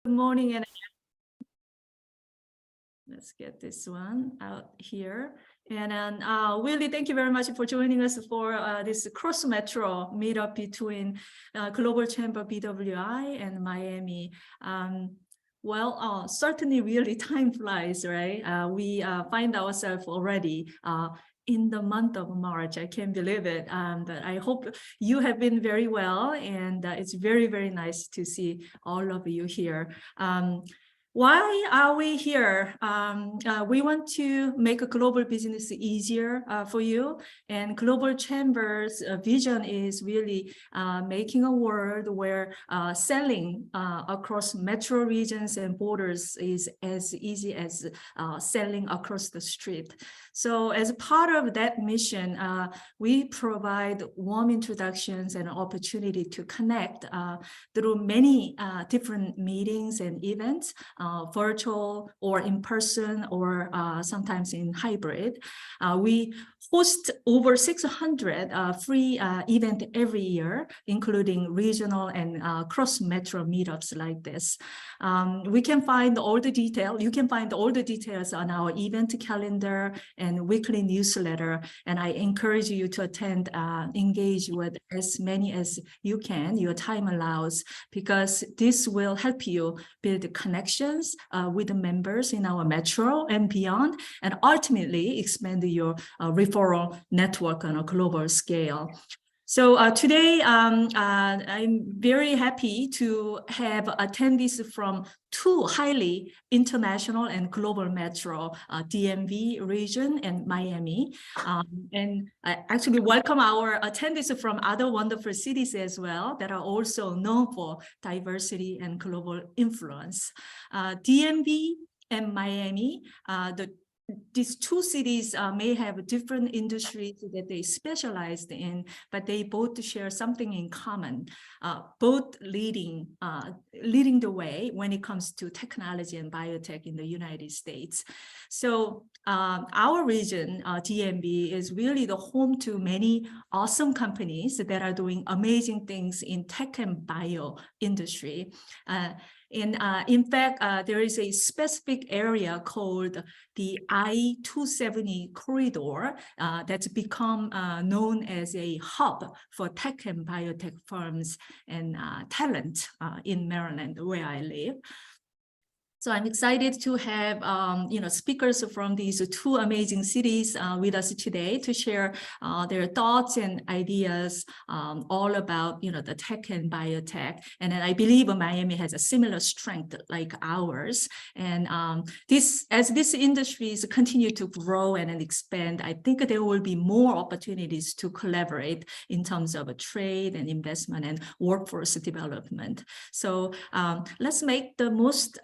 Good morning, and let's get this one out here. And Willie, thank you very much for joining us for this cross metro meetup between Global Chamber BWI and Miami. Certainly, really, time flies, right? We find ourselves already in the month of March. I can't believe it. But I hope you have been very well, and it's very, very nice to see all of you here. Why are we here? We want to make a global business easier for you. And Global Chamber's vision is really making a world where selling across metro regions and borders is as easy as selling across the street. So as part of that mission, we provide warm introductions and opportunity to connect through many different meetings and events. Virtual or in person or sometimes in hybrid. We host over 600 free events every year, including regional and cross-metro meetups like this. We can find all the detail. You can find all the details on our event calendar and weekly newsletter. And I encourage you to attend, engage with as many as you can, your time allows, because this will help you build connections with the members in our metro and beyond, and ultimately expand your referral network on a global scale. So today, I'm very happy to have attendees from two highly international and global metro, DMV region and Miami. And I actually welcome our attendees from other wonderful cities as well that are also known for diversity and global influence. DMV and Miami, these two cities may have different industries that they specialized in, but they both share something in common, both leading the way when it comes to technology and biotech in the United States. So our region, DMV, is really the home to many awesome companies that are doing amazing things in tech and bio industry. In fact, there is a specific area called the I-270 corridor that's become known as a hub for tech and biotech firms and talent in Maryland, where I live. So I'm excited to have speakers from these two amazing cities with us today to share their thoughts and ideas all about the tech and biotech. And then I believe Miami has a similar strength like ours. And as these industries continue to grow and expand, I think there will be more opportunities to collaborate in terms of trade and investment and workforce development. So let's make the most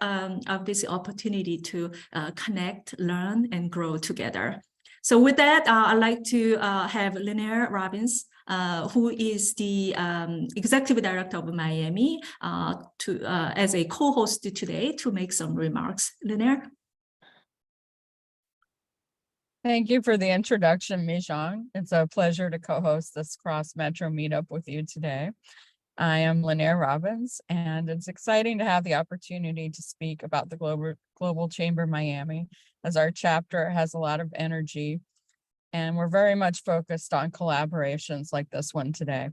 of this opportunity to connect, learn, and grow together. So with that, I'd like to have Lanier Robbins, who is the Executive Director of Miami, as a co-host today to make some remarks. Lanier? Thank you for the introduction, Mijong. It's a pleasure to co-host this cross-metro meetup with you today. I am Lanier Robbins, and it's exciting to have the opportunity to speak about the Global Chamber Miami, as our chapter has a lot of energy, and we're very much focused on collaborations like this one today.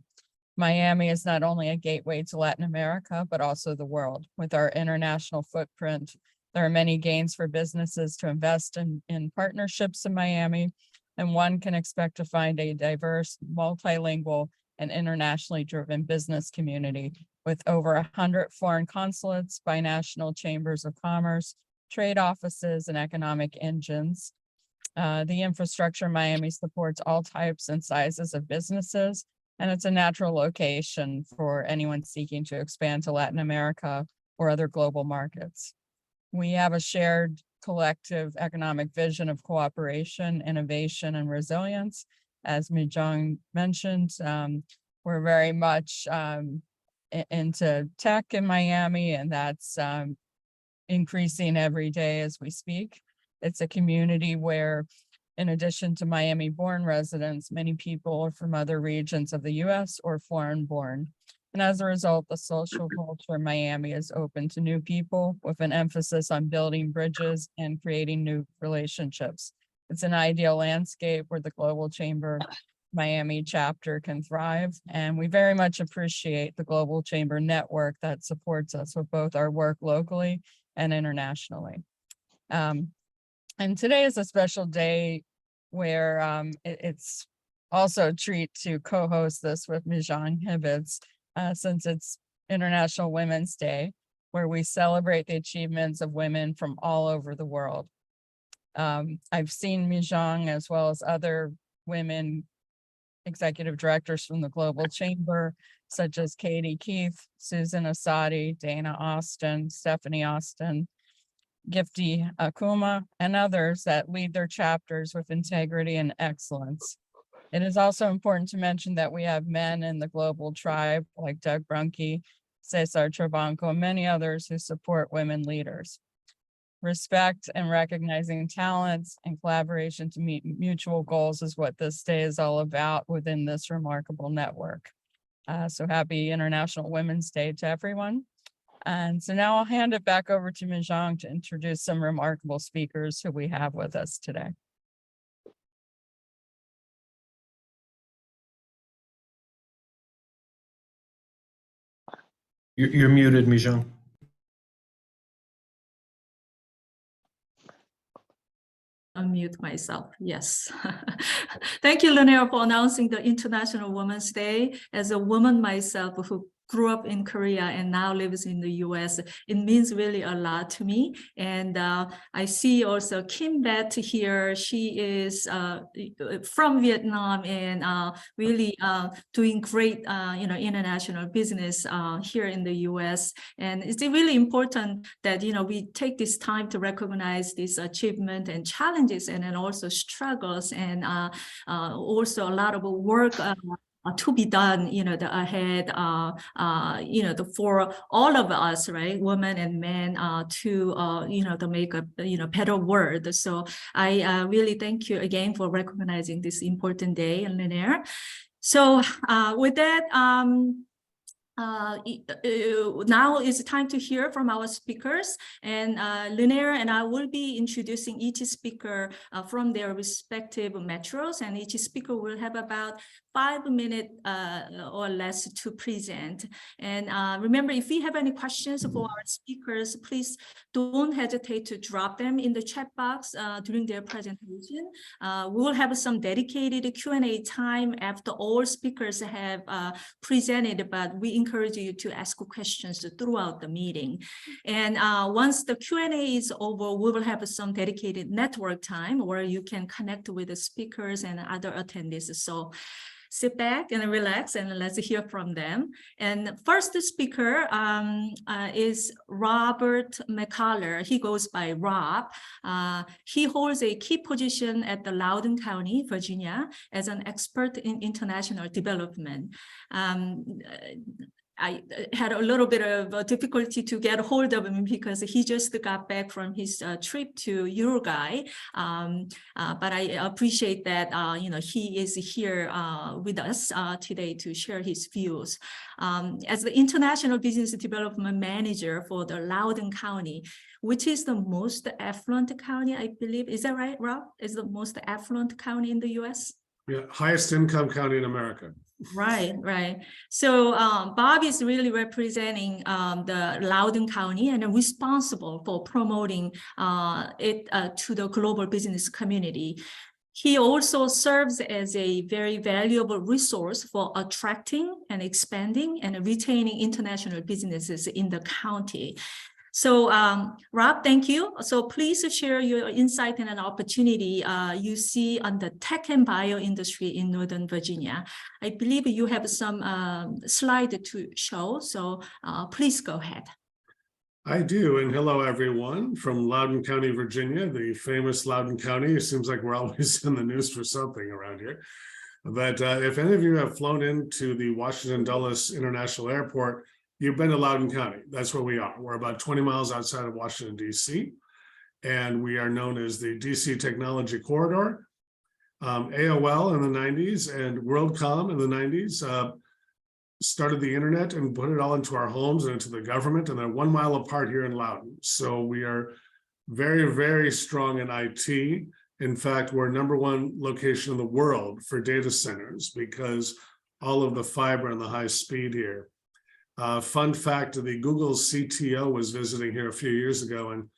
Miami is not only a gateway to Latin America, but also the world. With our international footprint, there are many gains for businesses to invest in partnerships in Miami, and one can expect to find a diverse, multilingual, and internationally driven business community with over 100 foreign consulates, binational chambers of commerce, trade offices, and economic engines. The infrastructure in Miami supports all types and sizes of businesses, and it's a natural location for anyone seeking to expand to Latin America or other global markets. We have a shared collective economic vision of cooperation, innovation, and resilience. As Mijong mentioned, we're very much into tech in Miami, and that's increasing every day as we speak. It's a community where, in addition to Miami-born residents, many people are from other regions of the U.S. or foreign-born. And as a result, the social culture in Miami is open to new people with an emphasis on building bridges and creating new relationships. It's an ideal landscape where the Global Chamber Miami chapter can thrive. And we very much appreciate the Global Chamber network that supports us with both our work locally and internationally. And today is a special day where it's also a treat to co-host this with Mijang Hibbets, since it's International Women's Day, where we celebrate the achievements of women from all over the world. I've seen Mijang as well as other women executive directors from the Global Chamber, such as Katie Keith, Susan Asadi, Dana Austin, Stephanie Austin, Gifty Akuma, and others that lead their chapters with integrity and excellence. It is also important to mention that we have men in the global tribe like Doug Brunke, Cesar Trabanco, and many others who support women leaders. Respect and recognizing talents and collaboration to meet mutual goals is what this day is all about within this remarkable network. So happy International Women's Day to everyone. And so now I'll hand it back over to Mijang to introduce some remarkable speakers who we have with us today. You're muted, Mijang. Unmute myself. Yes. Thank you, Lanier, for announcing the International Women's Day. As a woman myself who grew up in Korea and now lives in the US, it means really a lot to me. And I see also Kim Bet here. She is from Vietnam and really doing great, international business here in the US. And it's really important that, we take this time to recognize this achievement and challenges and then also struggles and also a lot of work to be done, ahead, for all of us, right, women and men, to make a, better world. So I really thank you again for recognizing this important day, Lanier. So with that, now is time to hear from our speakers, and Lanier and I will be introducing each speaker from their respective metros, and each speaker will have about 5 minutes or less to present. And remember, if you have any questions for our speakers, please don't hesitate to drop them in the chat box during their presentation. We will have some dedicated Q&A time after all speakers have presented, but we encourage you to ask questions throughout the meeting. And once the Q&A is over, we will have some dedicated network time where you can connect with the speakers and other attendees. So sit back and relax and let's hear from them. And first speaker is Robert McCullough. He goes by Rob. He holds a key position at the Loudoun County, Virginia, as an expert in international development. I had a little bit of difficulty to get a hold of him because he just got back from his trip to Uruguay. But I appreciate that, he is here with us today to share his views. As the International Business Development Manager for the Loudoun County, which is the most affluent county, I believe. Is that right, Rob? Is the most affluent county in the US? Yeah, highest income county in America. Right, right. So Bob is really representing the Loudoun County and responsible for promoting it to the global business community. He also serves as a very valuable resource for attracting and expanding and retaining international businesses in the county. So Rob, thank you. So please share your insight and an opportunity you see on the tech and bio industry in Northern Virginia. I believe you have some slide to show, so please go ahead. I do, and hello everyone from Loudoun County, Virginia, the famous Loudoun County. It seems like we're always in the news for something around here. But if any of you have flown into the Washington Dulles International Airport, you've been to Loudoun County. That's where we are. We're about 20 miles outside of Washington, D.C., and we are known as the D.C. Technology Corridor. AOL in the 90s and WorldCom in the 90s started the internet and put it all into our homes and into the government, and they're 1 mile apart here in Loudoun. So we are very, very strong in IT. In fact, we're #1 location in the world for data centers because all of the fiber and the high speed here. Fun fact, the Google CTO was visiting here a few years ago, and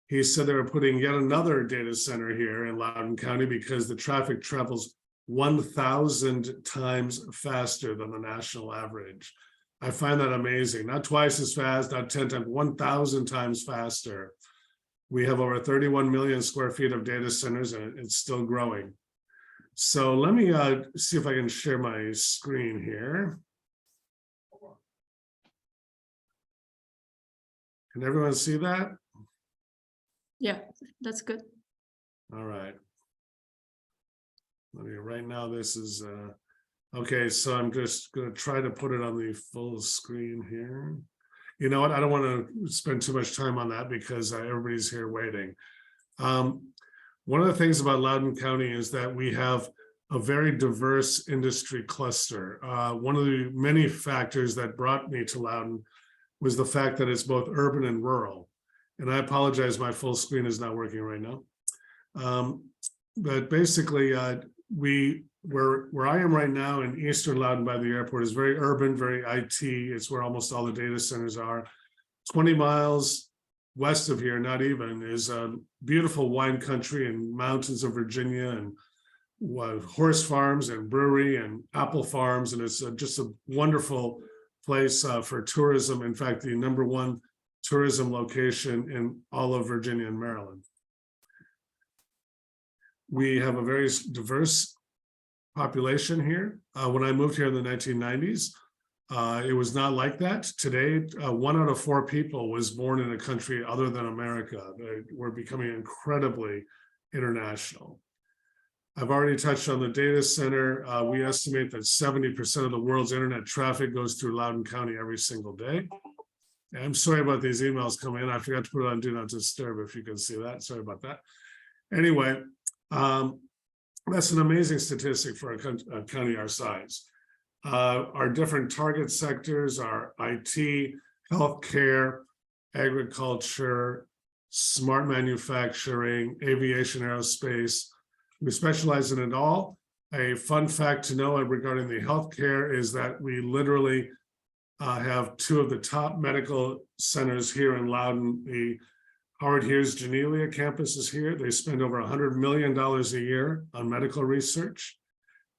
he said they were putting yet another data center here in Loudoun County because the traffic travels 1,000 times faster than the national average. I find that amazing. Not twice as fast, not 10 times, 1,000 times faster. We have over 31 million square feet of data centers, and it's still growing. So let me see if I can share my screen here. Can everyone see that? Yeah, that's good. All right. Right now, this is okay. So I'm just going to try to put it on the full screen here. You know what? I don't want to spend too much time on that because everybody's here waiting. One of the things about Loudoun County is that we have a very diverse industry cluster. One of the many factors that brought me to Loudoun was the fact that it's both urban and rural. And I apologize, my full screen is not working right now. But basically, where I am right now in Eastern Loudoun by the airport is very urban, very IT. It's where almost all the data centers are. 20 miles west of here, not even, is a beautiful wine country and mountains of Virginia and horse farms and brewery and apple farms. And it's just a wonderful place for tourism. In fact, the #1 tourism location in all of Virginia and Maryland. We have a very diverse population here. When I moved here in the 1990s, it was not like that. Today, 1 out of 4 people was born in a country other than America. We're becoming incredibly international. I've already touched on the data center. We estimate that 70% of the world's internet traffic goes through Loudoun County every single day. I'm sorry about these emails coming in. I forgot to put it on Do Not Disturb, if you can see that. Sorry about that. Anyway, that's an amazing statistic for a county our size. Our different target sectors are IT, healthcare, agriculture, smart manufacturing, aviation, aerospace. We specialize in it all. A fun fact to know regarding the healthcare is that we literally have 2 of the top medical centers here in Loudoun. The Howard Hughes Genelia campus is here. They spend over $100 million a year on medical research.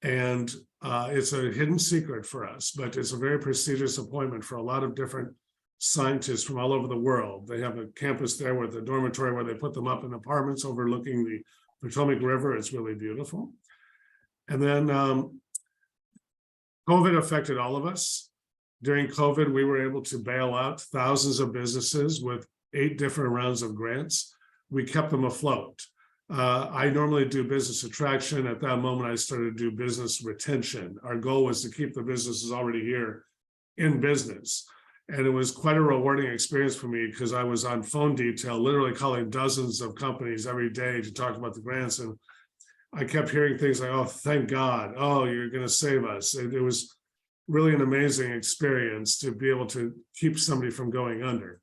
And it's a hidden secret for us, but it's a very prestigious appointment for a lot of different scientists from all over the world. They have a campus there with a dormitory where they put them up in apartments overlooking the Potomac River. It's really beautiful. And then COVID affected all of us. During COVID, we were able to bail out thousands of businesses with 8 different rounds of grants. We kept them afloat. I normally do business attraction. At that moment, I started to do business retention. Our goal was to keep the businesses already here in business. And it was quite a rewarding experience for me because I was on phone detail, literally calling dozens of companies every day to talk about the grants. And I kept hearing things like, oh, thank God. Oh, you're going to save us. It was really an amazing experience to be able to keep somebody from going under.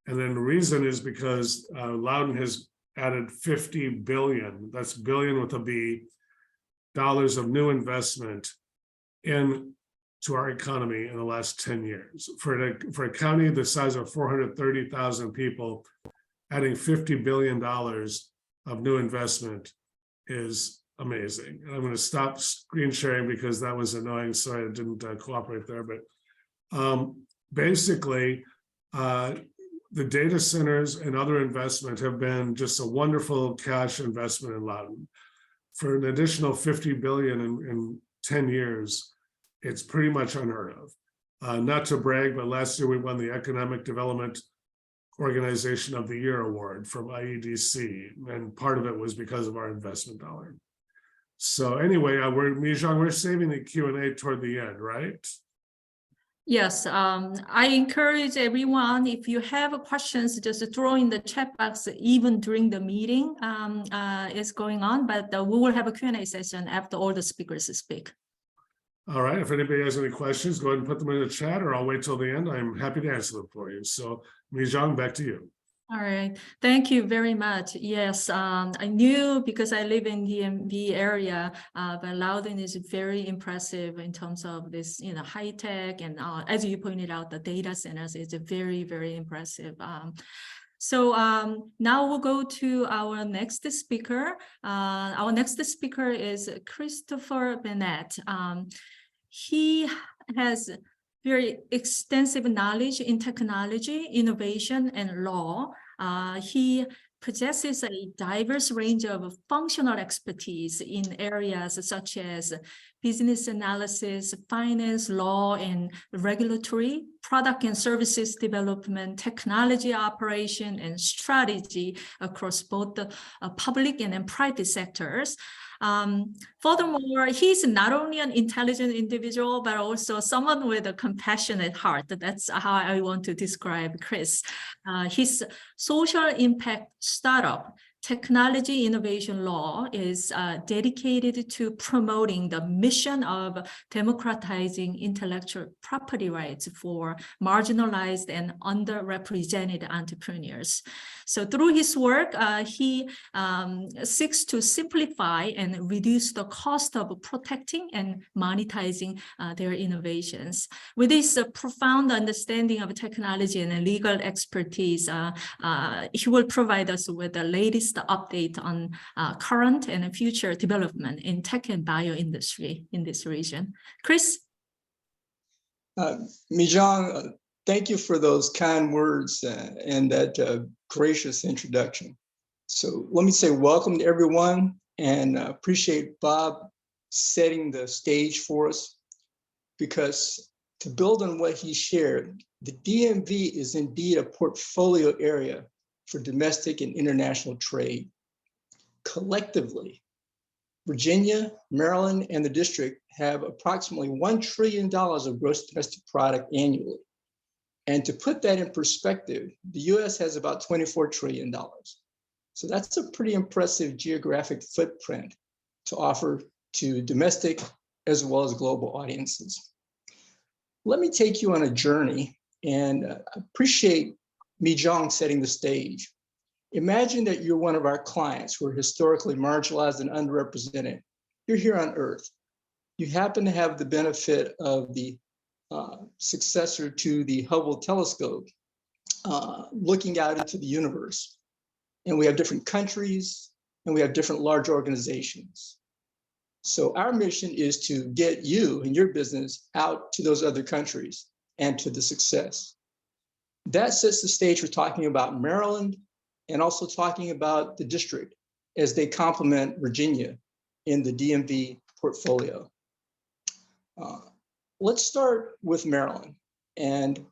And then the reason is because Loudoun has added 50 billion, that's billion with a B, dollars of new investment into our economy in the last 10 years. For a county the size of 430,000 people, adding $50 billion of new investment is amazing. And I'm going to stop screen sharing because that was annoying. Sorry, I didn't cooperate there. But basically, the data centers and other investment have been just a wonderful cash investment in Loudoun. For an additional 50 billion in 10 years, it's pretty much unheard of. Not to brag, but last year we won the Economic Development Organization of the Year award from IEDC, and part of it was because of our investment dollar. So anyway, Mijong, we're saving the Q&A toward the end, right? Yes, I encourage everyone, if you have questions, just throw in the chat box even during the meeting is going on, but we will have a Q&A session after all the speakers speak. All right, if anybody has any questions, go ahead and put them in the chat, or I'll wait till the end. I'm happy to answer them for you. So, Mijong, back to you. All right, thank you very much. Yes, I knew because I live in the DMV area, but Loudoun is very impressive in terms of this, high tech, and as you pointed out, the data centers is very, very impressive. So now we'll go to our next speaker. Our next speaker is Christopher Bennett. He has very extensive knowledge in technology, innovation, and law. He possesses a diverse range of functional expertise in areas such as business analysis, finance, law, and regulatory, product and services development, technology operation, and strategy across both the public and private sectors. Furthermore, he's not only an intelligent individual, but also someone with a compassionate heart. That's how I want to describe Chris. His social impact startup, Technology Innovation Law, is dedicated to promoting the mission of democratizing intellectual property rights for marginalized and underrepresented entrepreneurs. So through his work, he seeks to simplify and reduce the cost of protecting and monetizing their innovations. With this profound understanding of technology and legal expertise, he will provide us with the latest update on current and future development in tech and bio industry in this region. Chris? Mijong, thank you for those kind words and that gracious introduction. So let me say welcome to everyone, and appreciate Bob setting the stage for us, because to build on what he shared, the DMV is indeed a portfolio area for domestic and international trade. Collectively, Virginia, Maryland, and the district have approximately $1 trillion of gross domestic product annually. And to put that in perspective, the US has about $24 trillion. So that's a pretty impressive geographic footprint to offer to domestic as well as global audiences. Let me take you on a journey, and appreciate Mijong setting the stage. Imagine that you're one of our clients who are historically marginalized and underrepresented. You're here on Earth. You happen to have the benefit of the successor to the Hubble telescope, looking out into the universe. And we have different countries, and we have different large organizations. So our mission is to get you and your business out to those other countries and to the success. That sets the stage for talking about Maryland, and also talking about the district as they complement Virginia in the DMV portfolio. Let's start with Maryland. And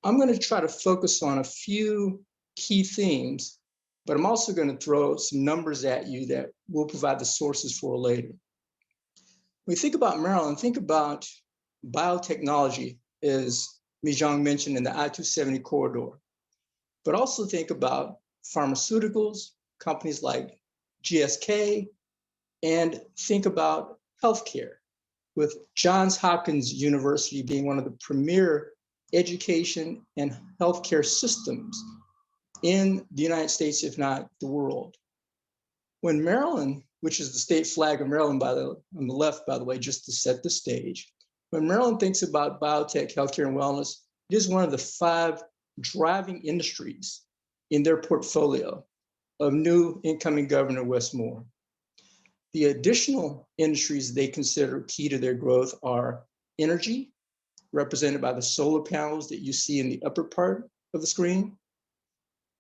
I'm going to try to focus on a few key themes, but I'm also going to throw some numbers at you that we'll provide the sources for later. When you think about Maryland, think about biotechnology, as Mijong mentioned, in the I-270 corridor, but also think about pharmaceuticals, companies like GSK, and think about healthcare, with Johns Hopkins University being one of the premier education and healthcare systems in the United States, if not the world. When Maryland, which is the state flag of Maryland on the left, by the way, just to set the stage, when Maryland thinks about biotech, healthcare, and wellness, it is one of the 5 driving industries in their portfolio of new incoming Governor Wes Moore. The additional industries they consider key to their growth are energy, represented by the solar panels that you see in the upper part of the screen,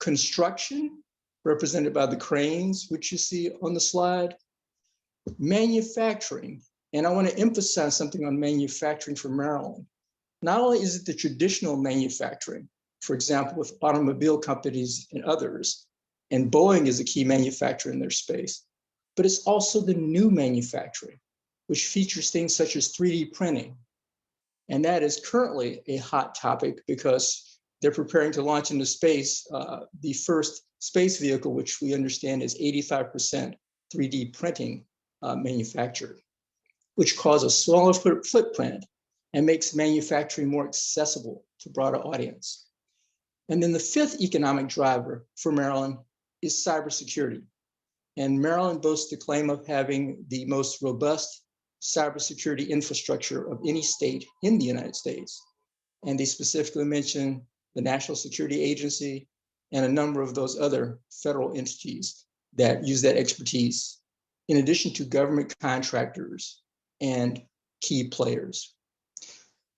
construction, represented by the cranes, which you see on the slide, manufacturing, and I want to emphasize something on manufacturing for Maryland. Not only is it the traditional manufacturing, for example, with automobile companies and others, and Boeing is a key manufacturer in their space, but it's also the new manufacturing, which features things such as 3D printing. And that is currently a hot topic because they're preparing to launch into space the first space vehicle, which we understand is 85% 3D printing manufactured. which cause a smaller footprint and makes manufacturing more accessible to a broader audience. And then the fifth economic driver for Maryland is cybersecurity. And Maryland boasts the claim of having the most robust cybersecurity infrastructure of any state in the United States. And they specifically mention the National Security Agency and a number of those other federal entities that use that expertise, in addition to government contractors and key players.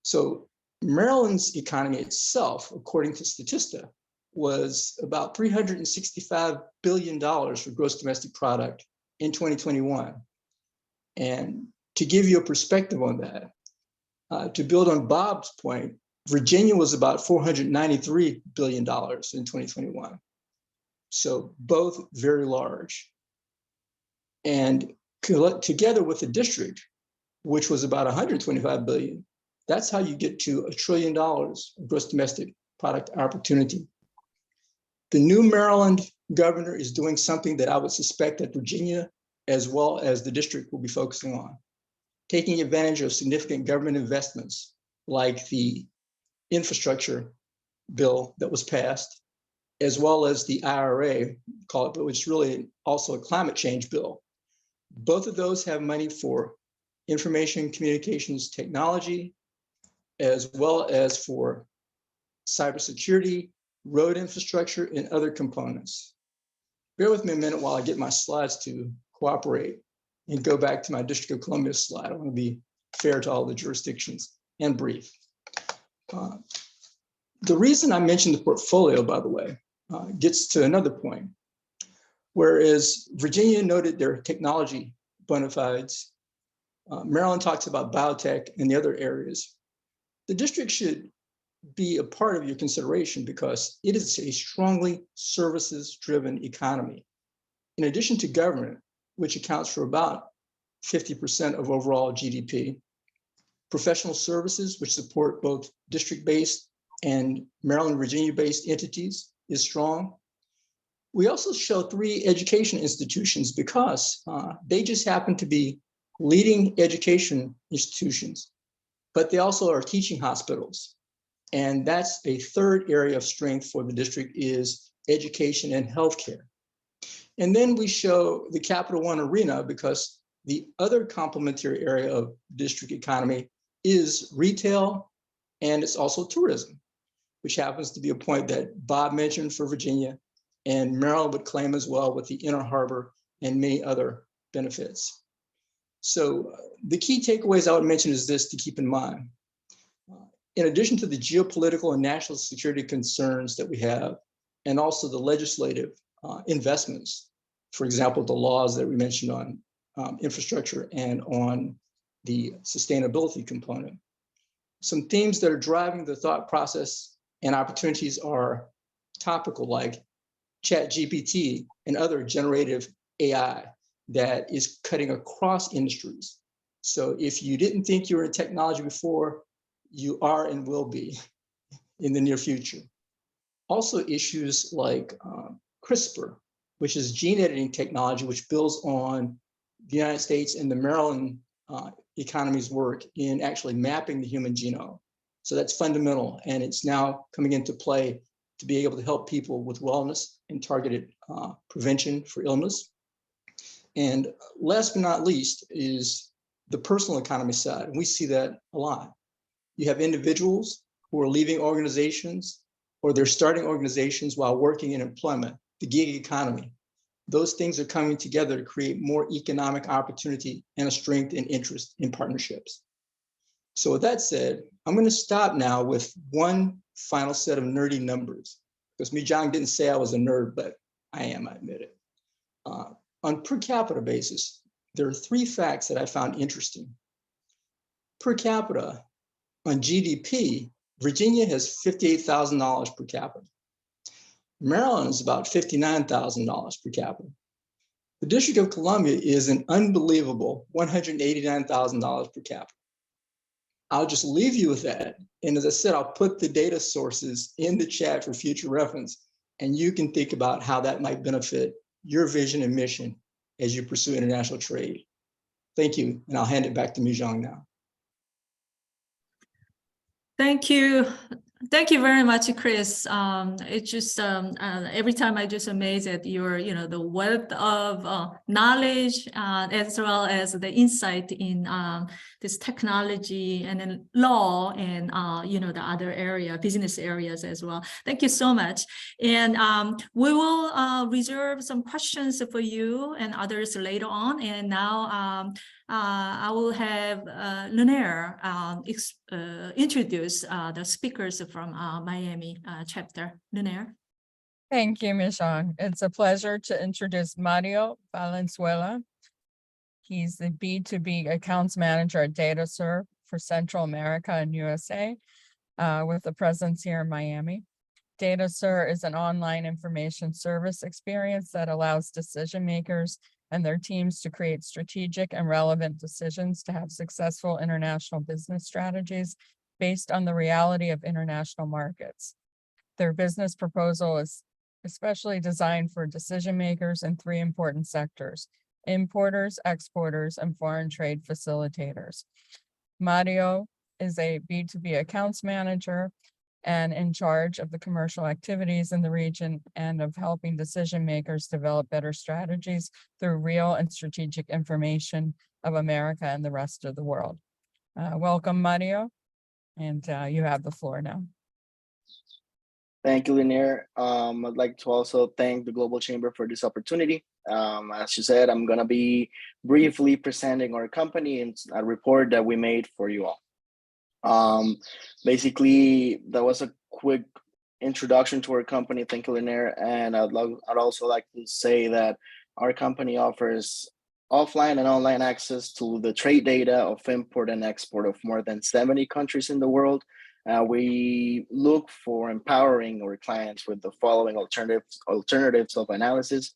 So Maryland's economy itself, according to Statista, was about $365 billion for gross domestic product in 2021. And to give you a perspective on that, to build on Bob's point, Virginia was about $493 billion in 2021. So both very large. And together with the district, which was about $125 billion, that's how you get to $1 trillion of gross domestic product opportunity. The new Maryland governor is doing something that I would suspect that Virginia, as well as the district, will be focusing on, taking advantage of significant government investments like the infrastructure bill that was passed, as well as the IRA, call it, but which is really also a climate change bill. Both of those have money for information communications technology, as well as for cybersecurity, road infrastructure, and other components. Bear with me a minute while I get my slides to cooperate and go back to my District of Columbia slide. I want to be fair to all the jurisdictions and brief. The reason I mentioned the portfolio, by the way, gets to another point. Whereas Virginia noted their technology bona fides, Maryland talks about biotech and the other areas. The district should be a part of your consideration because it is a strongly services-driven economy. In addition to government, which accounts for about 50% of overall GDP, professional services, which support both district-based and Maryland, Virginia-based entities, is strong. We also show 3 education institutions because they just happen to be leading education institutions, but they also are teaching hospitals. And that's a third area of strength for the district, is education and healthcare. And then we show the Capital One arena because the other complementary area of district economy is retail, and it's also tourism, which happens to be a point that Bob mentioned for Virginia, and Maryland would claim as well with the Inner Harbor and many other benefits. So the key takeaways I would mention is this to keep in mind. In addition to the geopolitical and national security concerns that we have, and also the legislative investments, for example, the laws that we mentioned on infrastructure and on the sustainability component, some themes that are driving the thought process and opportunities are topical, like ChatGPT and other generative AI that is cutting across industries. So if you didn't think you were in technology before, you are and will be in the near future. Also issues like CRISPR, which is gene editing technology, which builds on the United States and the Maryland economy's work in actually mapping the human genome. So that's fundamental, and it's now coming into play to be able to help people with wellness and targeted prevention for illness. And last but not least is the personal economy side. And we see that a lot. You have individuals who are leaving organizations, or they're starting organizations while working in employment, the gig economy. Those things are coming together to create more economic opportunity and a strength and interest in partnerships. So with that said, I'm going to stop now with one final set of nerdy numbers, because Mijang didn't say I was a nerd, but I am, I admit it. On per capita basis, there are 3 facts that I found interesting. Per capita, on GDP, Virginia has $58,000 per capita. Maryland is about $59,000 per capita. The District of Columbia is an unbelievable $189,000 per capita. I'll just leave you with that. And as I said, I'll put the data sources in the chat for future reference, and you can think about how that might benefit your vision and mission as you pursue international trade. Thank you, and I'll hand it back to Mijong now. Thank you. Thank you very much, Chris. It's just every time I just amazed at your, the wealth of knowledge as well as the insight in this technology and then law and the other business areas as well. Thank you so much. And we will reserve some questions for you and others later on. And now I will have Lunaire introduce the speakers from Miami chapter. Lunaire. Thank you, Michelle. It's a pleasure to introduce Mario Valenzuela. He's the B2B accounts manager at DataServe for Central America and USA with a presence here in Miami. DataServe is an online information service experience that allows decision makers and their teams to create strategic and relevant decisions to have successful international business strategies based on the reality of international markets. Their business proposal is especially designed for decision makers in 3 important sectors: importers, exporters, and foreign trade facilitators. Mario is a B2B accounts manager and in charge of the commercial activities in the region and of helping decision makers develop better strategies through real and strategic information of America and the rest of the world. Welcome, Mario, and you have the floor now. Thank you, Lunaire. I'd like to also thank the Global Chamber for this opportunity. As you said, I'm going to be briefly presenting our company and a report that we made for you all. Basically, that was a quick introduction to our company. Thank you, Lunaire. And I'd also like to say that our company offers offline and online access to the trade data of import and export of more than 70 countries in the world. We look for empowering our clients with the following alternatives of analysis.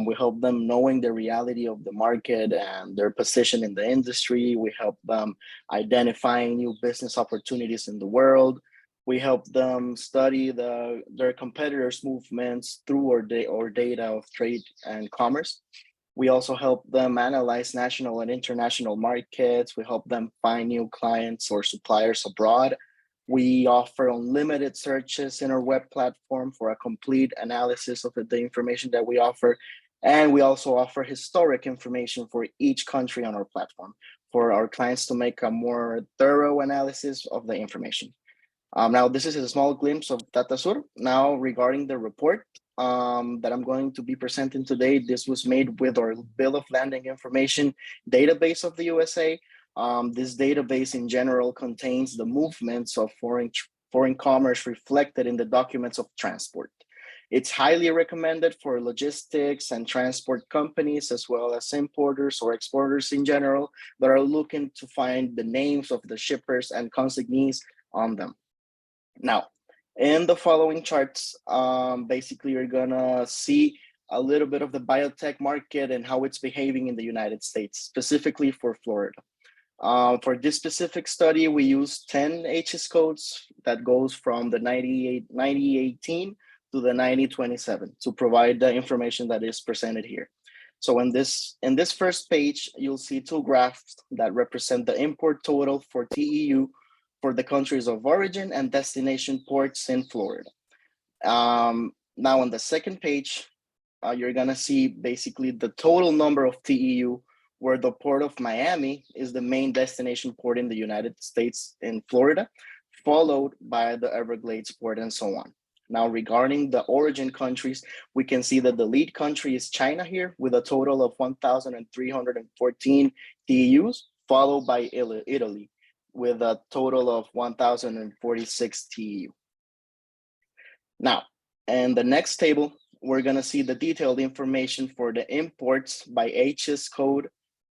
We help them knowing the reality of the market and their position in the industry. We help them identifying new business opportunities in the world. We help them study their competitors' movements through our data of trade and commerce. We also help them analyze national and international markets. We help them find new clients or suppliers abroad. We offer unlimited searches in our web platform for a complete analysis of the information that we offer. And we also offer historic information for each country on our platform for our clients to make a more thorough analysis of the information. Now, this is a small glimpse of DataServe. Now, regarding the report that I'm going to be presenting today, this was made with our Bill of Landing Information database of the USA. This database in general contains the movements of foreign commerce reflected in the documents of transport. It's highly recommended for logistics and transport companies, as well as importers or exporters in general, that are looking to find the names of the shippers and consignees on them. Now, in the following charts, basically you're gonna see a little bit of the biotech market and how it's behaving in the United States, specifically for Florida. For this specific study, we use 10 HS codes that goes from the 9018 to the 9027 to provide the information that is presented here. So in this first page, you'll see 2 graphs that represent the import total for TEU for the countries of origin and destination ports in Florida. Now on the second page, you're gonna see basically the total number of TEU where the port of Miami is the main destination port in the United States in Florida, followed by the Everglades port and so on. Now, regarding the origin countries, we can see that the lead country is China here with a total of 1,314 TEUs, followed by Italy with a total of 1,046 TEU. Now, in the next table, we're gonna see the detailed information for the imports by HS code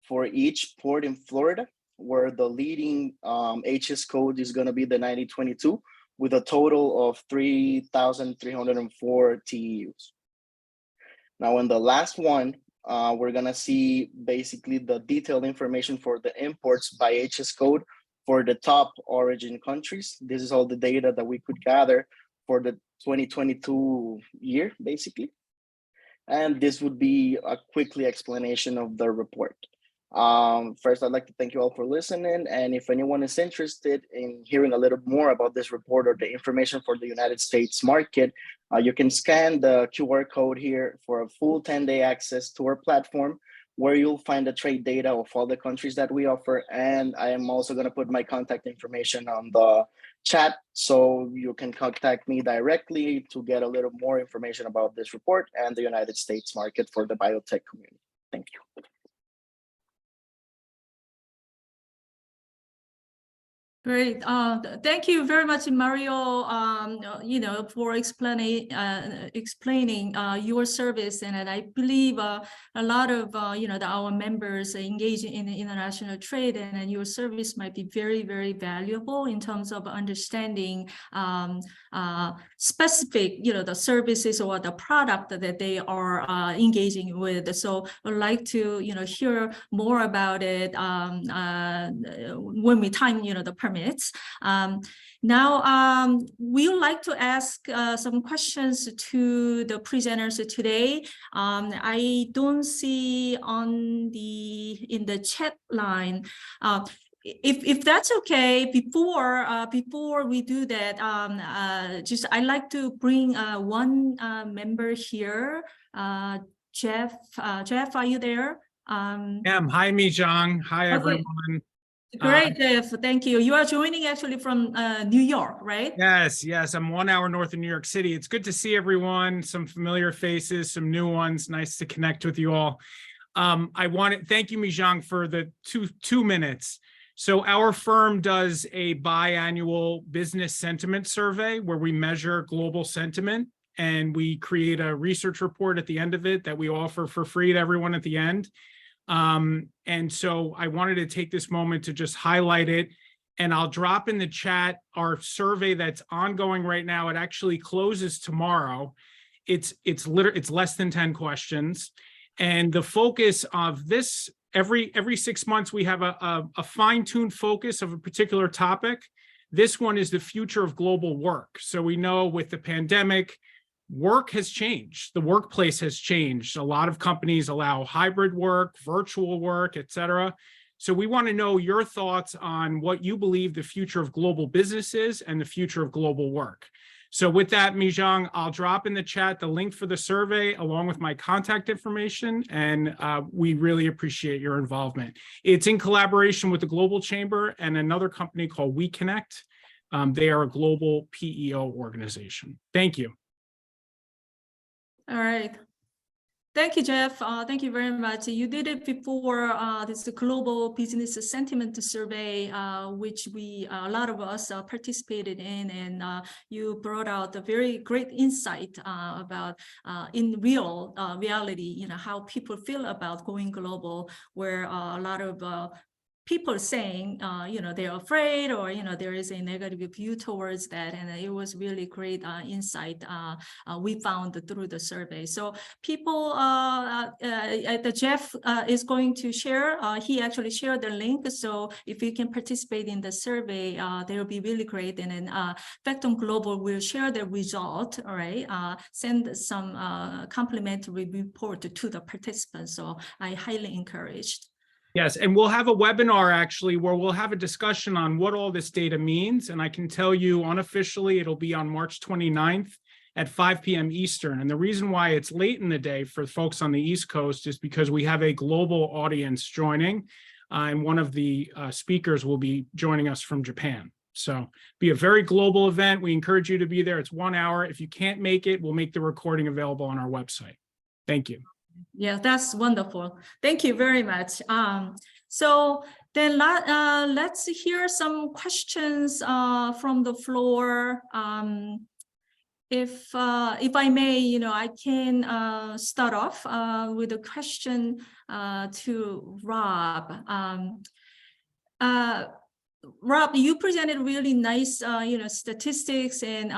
for each port in Florida, where the leading HS code is going to be the 9022 with a total of 3,304 TEUs. Now, in the last one, we're going to see basically the detailed information for the imports by HS code for the top origin countries. This is all the data that we could gather for the 2022 year, basically. And this would be a quickly explanation of the report. First, I'd like to thank you all for listening. And if anyone is interested in hearing a little more about this report or the information for the United States market, you can scan the QR code here for a full 10-day access to our platform, where you'll find the trade data of all the countries that we offer. And I am also going to put my contact information on the chat, so you can contact me directly to get a little more information about this report and the United States market for the biotech community. Thank you. Great. Thank you very much, Mario. For explaining your service, and I believe a lot of our members engage in international trade, and your service might be very, very valuable in terms of understanding specific, the services or the product that they are engaging with. So I'd like to, hear more about it when we time, the permits. Now, we would like to ask some questions to the presenters today. I don't see in the chat line. If that's okay, before we do that, I'd like to bring one member here. Jeff, are you there? Hi, Mi-Jong. Hi, okay. everyone. Great, Jeff. Thank you. You are joining actually from New York, right? Yes. I'm 1 hour north of New York City. It's good to see everyone, some familiar faces, some new ones. Nice to connect with you all. Thank you, Mi-Jong, for the two minutes. So our firm does a biannual business sentiment survey where we measure global sentiment, and we create a research report at the end of it that we offer for free to everyone at the end. And so I wanted to take this moment to just highlight it, and I'll drop in the chat our survey that's ongoing right now. It actually closes tomorrow. It's less than 10 questions, and the focus of this, every 6 months we have a fine-tuned focus of a particular topic. This one is the future of global work. So we know with the pandemic, work has changed. The workplace has changed. A lot of companies allow hybrid work, virtual work, et cetera. So we want to know your thoughts on what you believe the future of global business is and the future of global work. So with that, Mi-Jong, I'll drop in the chat the link for the survey along with my contact information, and we really appreciate your involvement. It's in collaboration with the Global Chamber and another company called We Connect. They are a global PEO organization. Thank you. All right. Thank you, Jeff. Thank you very much. You did it before this global business sentiment survey, which a lot of us participated in, and you brought out a very great insight about in reality, how people feel about going global, where a lot of people saying, they're afraid, or, there is a negative view towards that. And it was really great insight we found through the survey. So people, Jeff is going to share, he actually shared the link. So if you can participate in the survey, that will be really great. And then Factum Global will share the result, all right? Send some complimentary report to the participants. So I highly encouraged. Yes, and we'll have a webinar actually where we'll have a discussion on what all this data means. And I can tell you unofficially, it'll be on March 29th at 5 p.m. Eastern. And the reason why it's late in the day for folks on the East Coast is because we have a global audience joining, and one of the speakers will be joining us from Japan. So be a very global event. We encourage you to be there. It's 1 hour. If you can't make it, we'll make the recording available on our website. Thank you. Yeah, that's wonderful. Thank you very much. So then let's hear some questions from the floor. If I may, I can start off with a question to Rob. Rob, you presented really nice, statistics and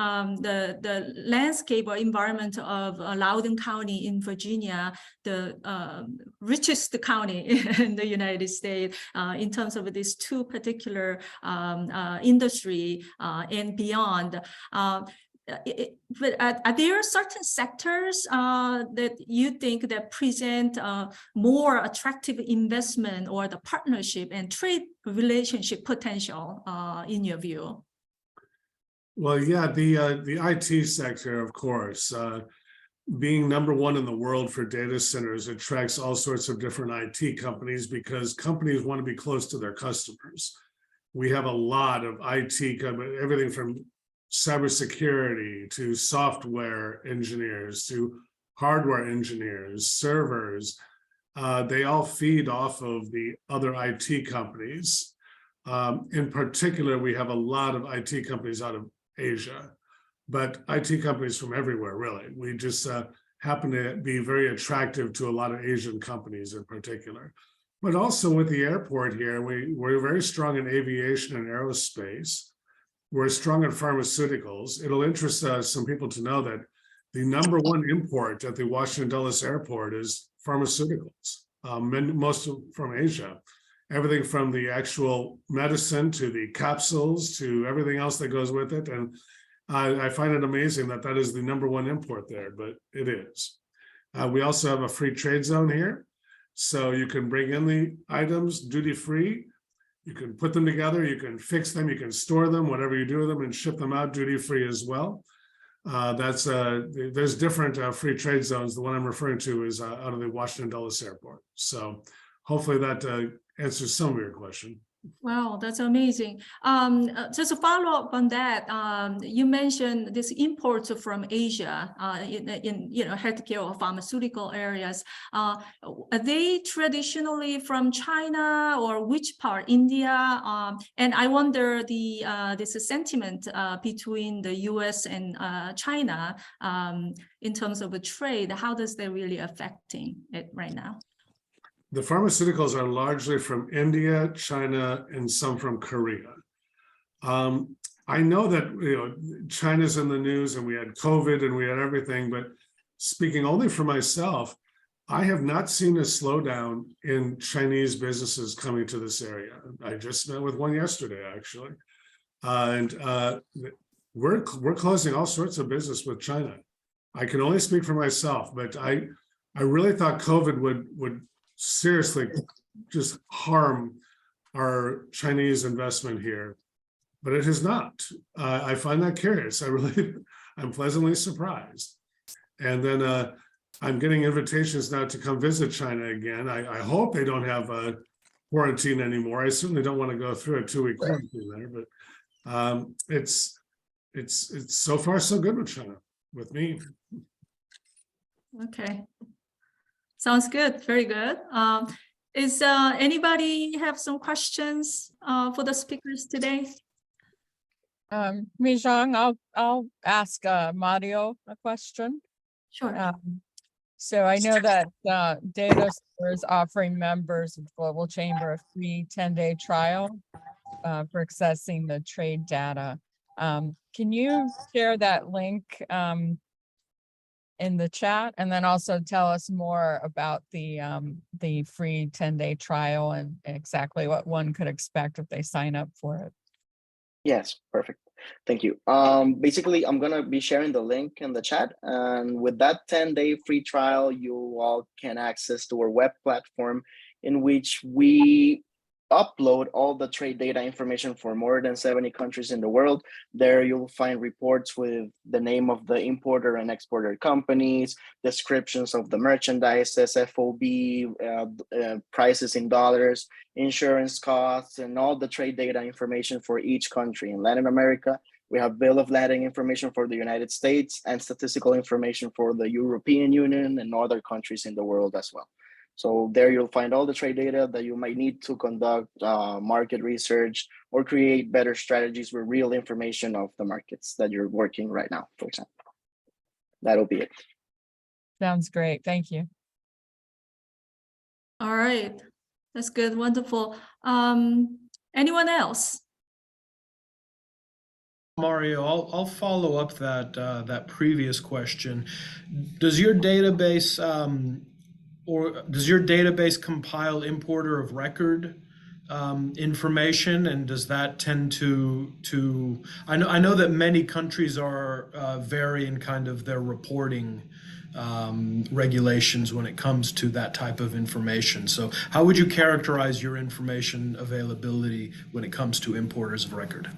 the landscape or environment of Loudoun County in Virginia, the richest county in the United States in terms of these two particular industry and beyond. but are there certain sectors that you think that present more attractive investment or the partnership and trade relationship potential in your view? Well, yeah, the IT sector, of course, being number one in the world for data centers attracts all sorts of different IT companies because companies want to be close to their customers. We have a lot of IT, everything from cybersecurity to software engineers to hardware engineers, servers. They all feed off of the other IT companies. In particular, we have a lot of IT companies out of Asia, but IT companies from everywhere, really. We just happen to be very attractive to a lot of Asian companies in particular. But also with the airport here, we're very strong in aviation and aerospace. We're strong in pharmaceuticals. It'll interest some people to know that the number one import at the Washington Dulles Airport is pharmaceuticals, most from Asia. Everything from the actual medicine to the capsules to everything else that goes with it. And I find it amazing that that is the number one import there, but it is. We also have a free trade zone here. So you can bring in the items duty-free, you can put them together, you can fix them, you can store them, whatever you do with them, and ship them out duty-free as well. There's different free trade zones. The one I'm referring to is out of the Washington Dulles Airport. So hopefully that answers some of your question. Wow, that's amazing. Just a follow up on that, you mentioned this imports from Asia in healthcare or pharmaceutical areas. Are they traditionally from China or which part, India? And I wonder this sentiment between the U.S. and China in terms of a trade. How does that really affecting it right now? The pharmaceuticals are largely from India, China, and some from Korea. I know that China's in the news and we had COVID and we had everything, but speaking only for myself, I have not seen a slowdown in Chinese businesses coming to this area. I just met with one yesterday, actually. And we're closing all sorts of business with China. I can only speak for myself, but I really thought COVID would seriously just harm our Chinese investment here, but it has not. I find that curious. I'm pleasantly surprised. And then I'm getting invitations now to come visit China again. I hope they don't have a quarantine anymore. I certainly don't want to go through a 2-week quarantine there, but it's so far so good with China, with me. Okay. Sounds good. Very good. Is anybody have some questions for the speakers today? Mijong, I'll ask Mario a question. Sure. So I know that Data is offering members of the Global Chamber a free 10-day trial for accessing the trade data. Can you share that link in the chat, and then also tell us more about the free 10-day trial and exactly what one could expect if they sign up for it? Yes, perfect. Thank you. Basically, I'm gonna be sharing the link in the chat, and with that 10-day free trial, you all can access to our web platform in which we upload all the trade data information for more than 70 countries in the world. There you'll find reports with the name of the importer and exporter companies, descriptions of the merchandises, FOB, prices in dollars, insurance costs, and all the trade data information for each country. In Latin America, we have bill of lading information for the United States and statistical information for the European Union and other countries in the world as well. So there you'll find all the trade data that you might need to conduct market research or create better strategies with real information of the markets that you're working right now, for example. That'll be it. Sounds great. Thank you. All right. That's good. Wonderful. Anyone else? Mario, I'll follow up that previous question. Does your database compile importer of record information, and does that tend to I know that many countries are vary in kind of their reporting regulations when it comes to that type of information. So how would you characterize your information availability when it comes to importers of record?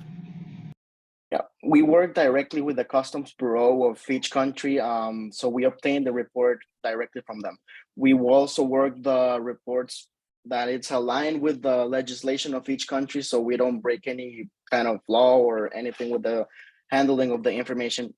Yeah, we work directly with the Customs Bureau of each country, so we obtain the report directly from them. We will also work the reports that it's aligned with the legislation of each country, so we don't break any kind of law or anything with the handling of the information.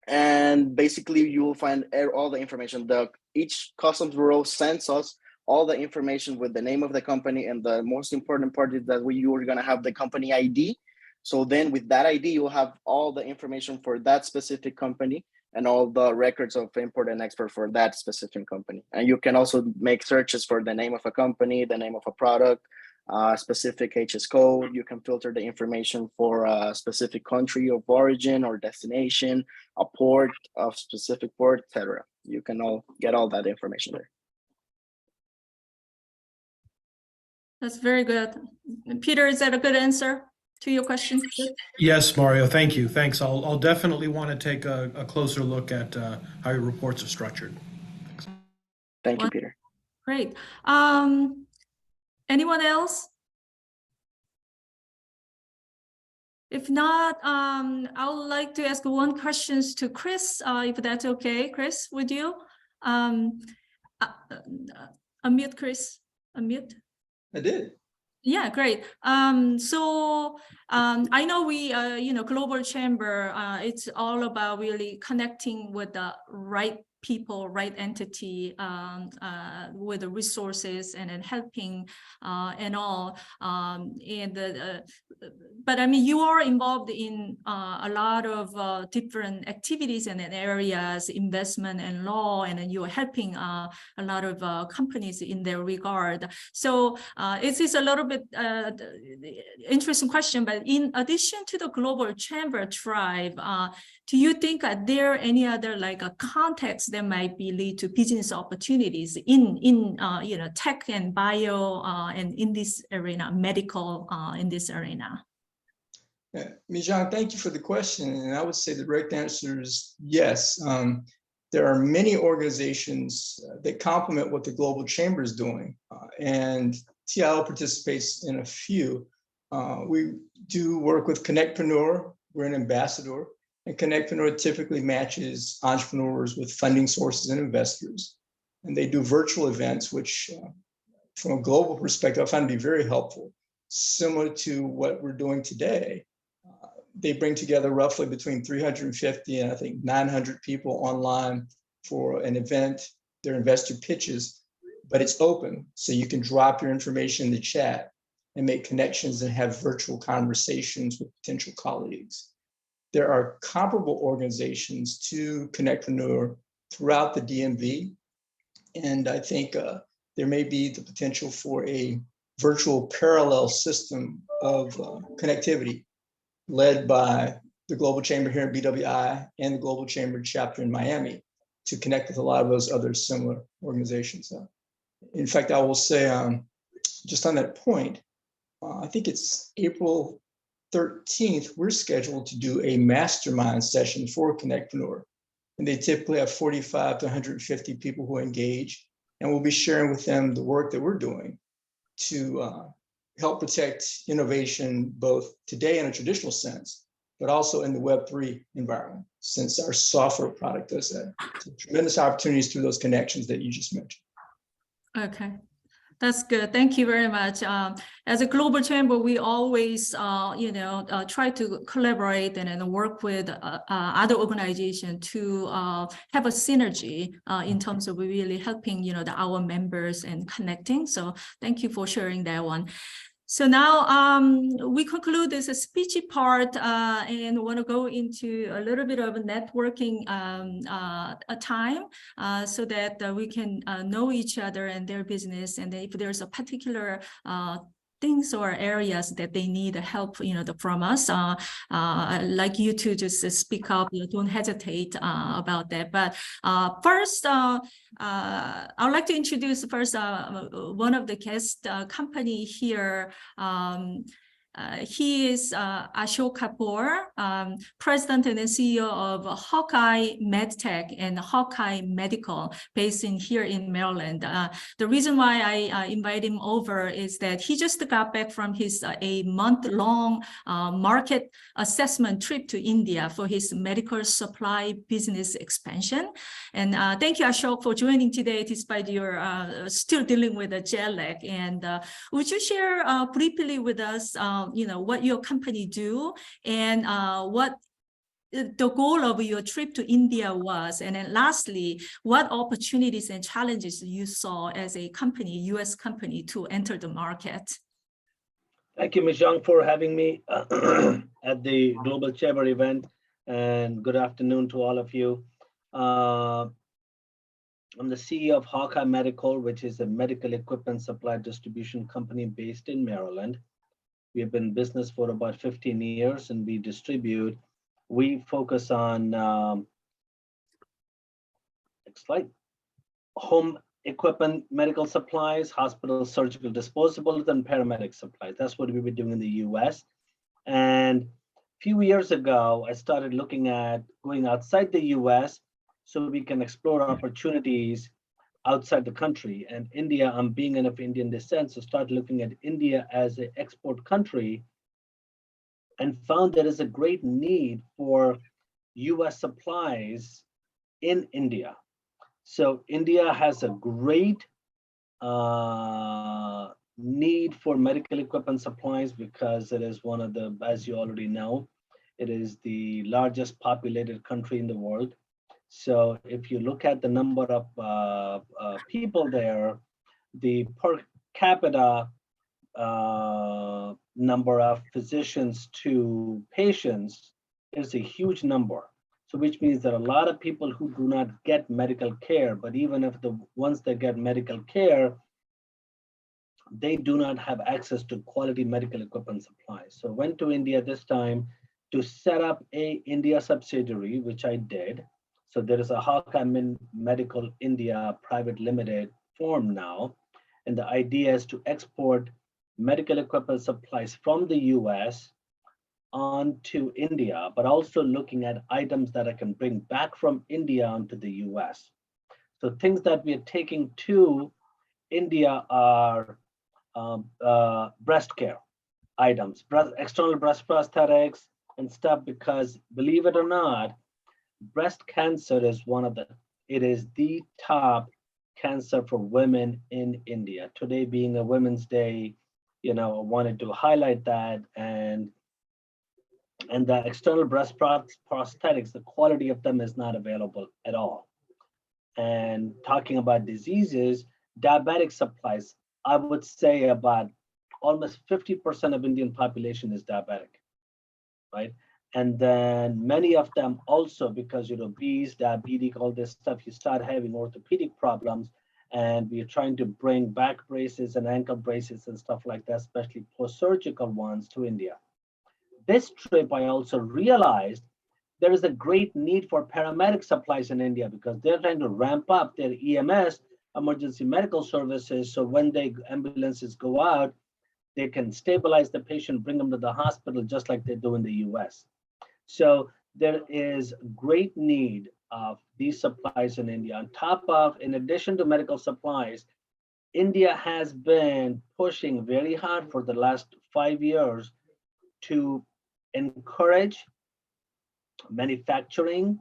And basically, you will find all the information. Each Customs Bureau sends us all the information with the name of the company, and the most important part is that you are going to have the company ID. So then with that ID, you'll have all the information for that specific company and all the records of import and export for that specific company. And you can also make searches for the name of a company, the name of a product, specific HS code. You can filter the information for a specific country of origin or destination, a port of specific port, etc. You can all get all that information there. That's very good. Peter, is that a good answer to your question? Yes, Mario, thank you. Thanks. I'll definitely want to take a closer look at how your reports are structured. Thank you, Peter. Great. Anyone else? If not, I would like to ask one question to Chris, if that's okay. Chris, would you? Unmute, Chris. Unmute. I did. Yeah, great. So I know we, Global Chamber, it's all about really connecting with the right people, right entity, with the resources and then helping and all. But I mean, you are involved in a lot of different activities and areas, investment and law, and then you are helping a lot of companies in their regard. So it is a little bit interesting question, but in addition to the Global Chamber Tribe, do you think there are any other like a context that might be lead to business opportunities in tech and bio and in this arena, medical in this arena? Yeah. Mijang, thank you for the question. And I would say the direct answer is yes. There are many organizations that complement what the Global Chamber is doing, and TIO participates in a few. We do work with Connectpreneur. We're an ambassador, and Connectpreneur typically matches entrepreneurs with funding sources and investors. And they do virtual events, which from a global perspective, I find to be very helpful, similar to what we're doing today. They bring together roughly between 350 and I think 900 people online for an event. They're investor pitches, but it's open. So you can drop your information in the chat and make connections and have virtual conversations with potential colleagues. There are comparable organizations to Connectpreneur throughout the DMV. And I think there may be the potential for a virtual parallel system of connectivity led by the Global Chamber here in BWI and the Global Chamber chapter in Miami to connect with a lot of those other similar organizations. In fact, I will say just on that point, I think it's April 13th, we're scheduled to do a mastermind session for Connectpreneur. And they typically have 45 to 150 people who engage. And we'll be sharing with them the work that we're doing to help protect innovation, both today in a traditional sense, but also in the Web3 environment, since our software product does that. So tremendous opportunities through those connections that you just mentioned. Okay. That's good. Thank you very much. As a Global Chamber, we always, try to collaborate and work with other organizations to have a synergy in terms of really helping, our members and connecting. So thank you for sharing that one. So now we conclude this speechy part and want to go into a little bit of a networking time so that we can know each other and their business. And if there's a particular things or areas that they need help, from us. I'd like you to just speak up. Don't hesitate about that. But first, I would like to introduce first one of the guest company here. He is Ashok Kapoor, President and CEO of Hawkeye MedTech and Hawkeye Medical, based here in Maryland. The reason why I invite him over is that he just got back from his a month-long market assessment trip to India for his medical supply business expansion. And thank you, Ashok, for joining today, despite your still dealing with a jet lag. And would you share briefly with us, what your company do and what the goal of your trip to India was? And then lastly, what opportunities and challenges you saw as a company, US company, to enter the market? Thank you, Ms. Zhang, for having me at the Global Chamber event, and good afternoon to all of you. I'm the CEO of Hawkeye Medical, which is a medical equipment supply distribution company based in Maryland. We have been in business for about 15 years, and we focus on home equipment, medical supplies, hospital surgical disposables, and paramedic supplies. That's what we've been doing in the US. And a few years ago, I started looking at going outside the US so we can explore opportunities outside the country. And India, I'm being of Indian descent, so started looking at India as an export country and found there is a great need for US supplies in India. So India has a great need for medical equipment supplies because it is one of the, as you already know, it is the largest populated country in the world. So if you look at the number of people there, the per capita number of physicians to patients is a huge number. So which means that a lot of people who do not get medical care, but even if the ones that get medical care, they do not have access to quality medical equipment supplies. So I went to India this time to set up a India subsidiary, which I did. So there is a Hawkeye Medical India Private Limited form now. And the idea is to export medical equipment supplies from the US onto India, but also looking at items that I can bring back from India onto the US. So things that we are taking to India are breast care items, external breast prosthetics and stuff, because believe it or not, breast cancer is it is the top cancer for women in India. Today being a Women's Day, I wanted to highlight that, and the external breast prosthetics, the quality of them is not available at all. And talking about diseases, diabetic supplies, I would say about almost 50% of Indian population is diabetic, right? And then many of them also, because obese, diabetic, all this stuff, you start having orthopedic problems, and we are trying to bring back braces and ankle braces and stuff like that, especially post-surgical ones, to India. This trip, I also realized there is a great need for paramedic supplies in India because they're trying to ramp up their EMS, emergency medical services. So when ambulances go out, they can stabilize the patient, bring them to the hospital, just like they do in the US. So there is great need of these supplies in India. On top of, in addition to medical supplies, India has been pushing very hard for the last 5 years to encourage manufacturing,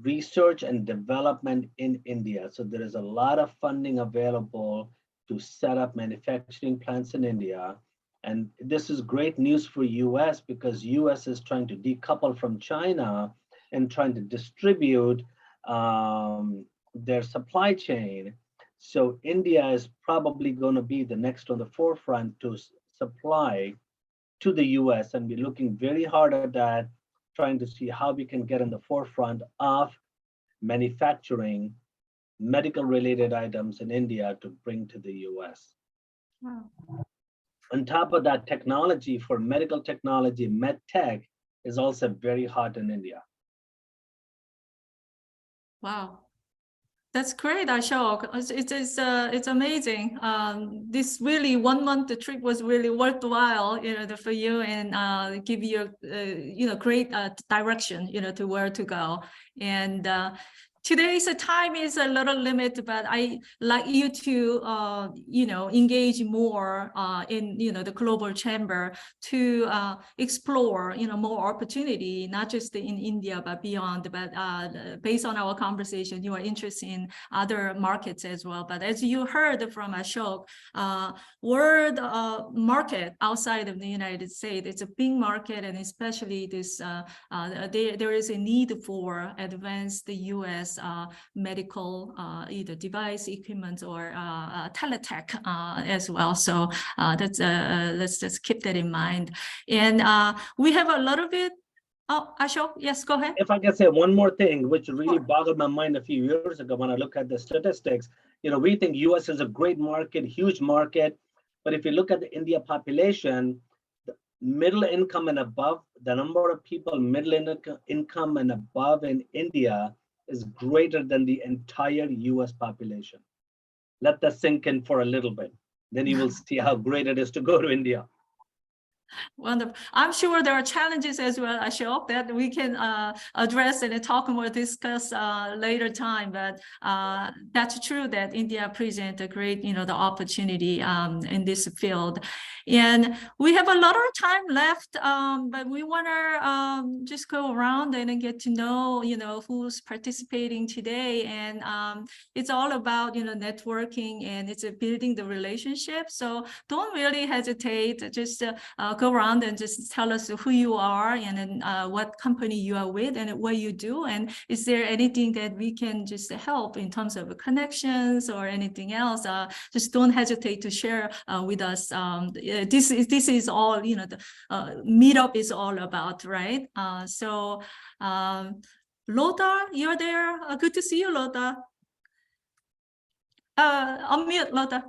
research, and development in India. So there is a lot of funding available to set up manufacturing plants in India. And this is great news for US because US is trying to decouple from China and trying to distribute their supply chain. So India is probably going to be the next on the forefront to supply to the US, and we're looking very hard at that, trying to see how we can get in the forefront of manufacturing medical related items in India to bring to the US. Wow. On top of that, technology for medical technology, med tech, is also very hot in India. Wow. That's great, Ashok. It's amazing. This really 1 month trip was really worthwhile, for you, and give you, great direction, to where to go. And today's time is a little limited, but I like you to, engage more in, the global chamber to explore, more opportunity, not just in India, but beyond. But based on our conversation, you are interested in other markets as well. But as you heard from Ashok, world market outside of the United States, it's a big market, and especially this, there is a need for advanced US medical either device equipment or teletech as well. So let's just keep that in mind. And we have a little bit. Oh, Ashok, yes, go ahead. If I can say one more thing, which really boggled my mind a few years ago when I look at the statistics, we think US is a great market, huge market, but if you look at the India population, the middle income and above, the number of people middle income and above in India is greater than the entire US population. Let that sink in for a little bit. Then you will see how great it is to go to India. Wonderful. I'm sure there are challenges as well, Ashok, that we can address and talk more, discuss later time. But that's true that India presents a great, the opportunity in this field. And we have a lot of time left, but we want to just go around and then get to know, who's participating today. And it's all about, networking, and it's building the relationship. So don't really hesitate. Just go around and just tell us who you are, and then what company you are with and what you do. And is there anything that we can just help in terms of connections or anything else? Just don't hesitate to share with us. This is all, the Meetup is all about, right? So Lothar, you're there. Good to see you, Lothar. Unmute, Lothar.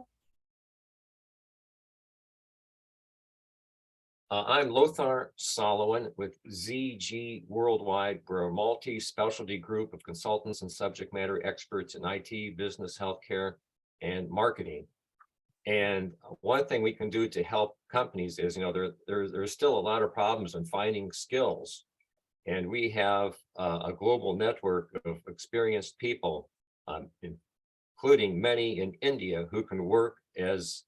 I'm Lothar Solomon with ZG Worldwide. We're a multi-specialty group of consultants and subject matter experts in IT, business, healthcare, and marketing. And one thing we can do to help companies is, there's still a lot of problems in finding skills. And we have a global network of experienced people, including many in India, who can work as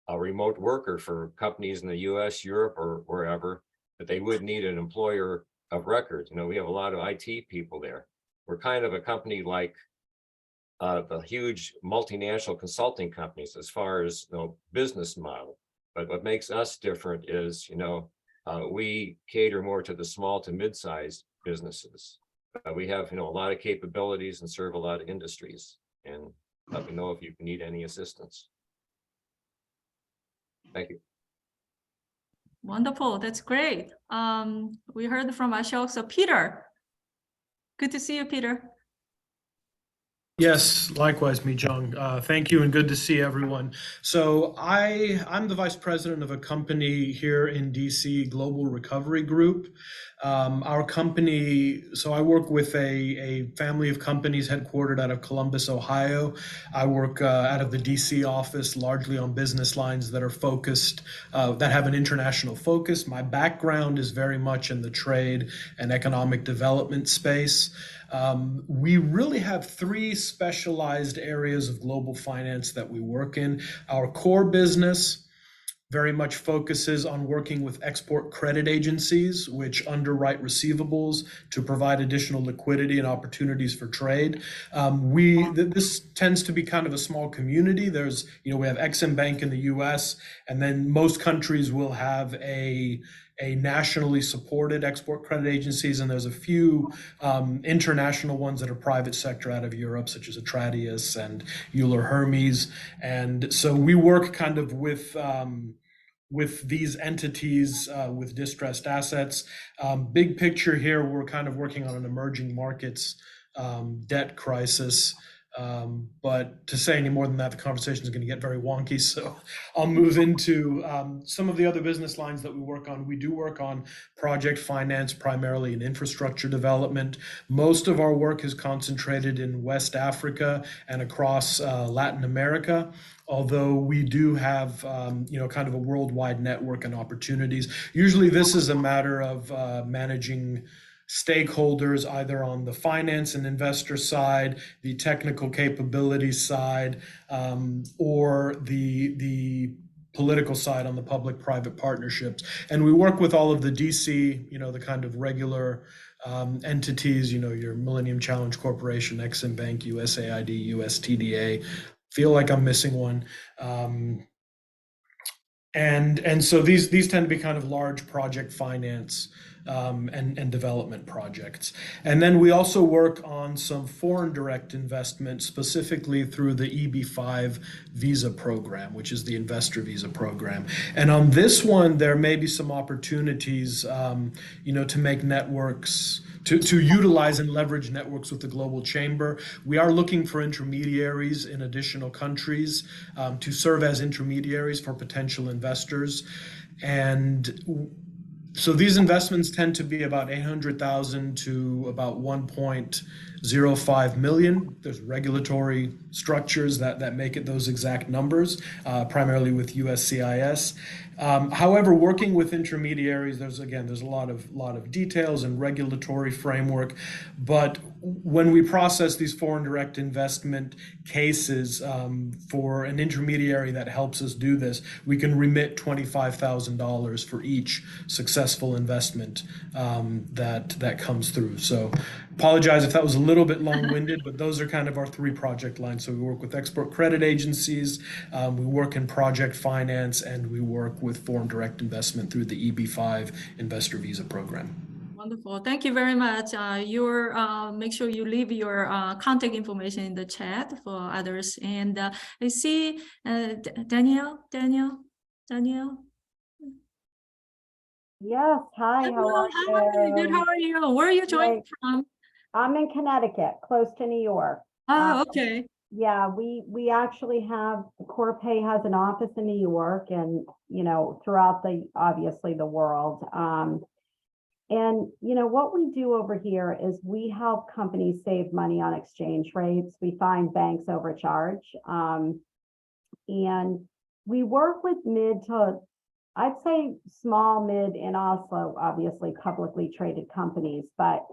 a remote worker for companies in the US, Europe, or wherever, but they would need an employer of record. We have a lot of IT people there. We're kind of a company like the huge multinational consulting companies as far as business model. But what makes us different is, we cater more to the small to mid-sized businesses. We have, a lot of capabilities and serve a lot of industries. And let me know if you need any assistance. Thank you. Wonderful. That's great. We heard from Ashok. So Peter, good to see you, Peter. Yes, likewise, Mi-Jung. Thank you and good to see everyone. So I'm the vice president of a company here in DC, Global Recovery Group. Our company, so I work with a family of companies headquartered out of Columbus, Ohio. I work out of the DC office largely on business lines that are focused, that have an international focus. My background is very much in the trade and economic development space. We really have three specialized areas of global finance that we work in. Our core business very much focuses on working with export credit agencies, which underwrite receivables to provide additional liquidity and opportunities for trade. This tends to be kind of a small community. There's, we have Exim Bank in the US, and then most countries will have a nationally supported export credit agencies, and there's a few international ones that are private sector out of Europe, such as Atradius and Euler Hermes. And so we work kind of with these entities with distressed assets. Big picture here, we're kind of working on an emerging markets debt crisis But to say any more than that, the conversation is going to get very wonky. So I'll move into some of the other business lines that we work on. We do work on project finance, primarily in infrastructure development. Most of our work is concentrated in West Africa and across Latin America, although we do have kind of a worldwide network and opportunities. Usually this is a matter of managing stakeholders either on the finance and investor side, the technical capabilities side, or the political side on the public-private partnerships. And we work with all of the DC, the kind of regular entities, your Millennium Challenge Corporation, Exim Bank, USAID, USTDA. Feel like I'm missing one. And so these tend to be kind of large project finance and development projects. And then we also work on some foreign direct investment, specifically through the EB-5 visa program, which is the investor visa program. And on this one, there may be some opportunities, to make networks, to utilize and leverage networks with the Global Chamber. We are looking for intermediaries in additional countries to serve as intermediaries for potential investors. And so these investments tend to be about 800,000 to about 1.05 million. There's regulatory structures that make it those exact numbers, primarily with USCIS. However, working with intermediaries, there's a lot of details and regulatory framework. But when we process these foreign direct investment cases for an intermediary that helps us do this, we can remit $25,000 for each successful investment that comes through. So apologize if that was a little bit long-winded, but those are kind of our three project lines. So we work with export credit agencies, we work in project finance, and we work with foreign direct investment through the EB-5 investor visa program. Wonderful. Thank you very much. Make sure you leave your contact information in the chat for others. And I see Danielle. Yes, hi, how are Hi, good, how are you? Where are you joining from? I'm in Connecticut, close to New York. Oh, okay. Yeah, we actually have, Corpay has an office in New York and, throughout obviously the world. And, what we do over here is we help companies save money on exchange rates. We find banks overcharge. And we work with I'd say small, mid, and also obviously publicly traded companies, but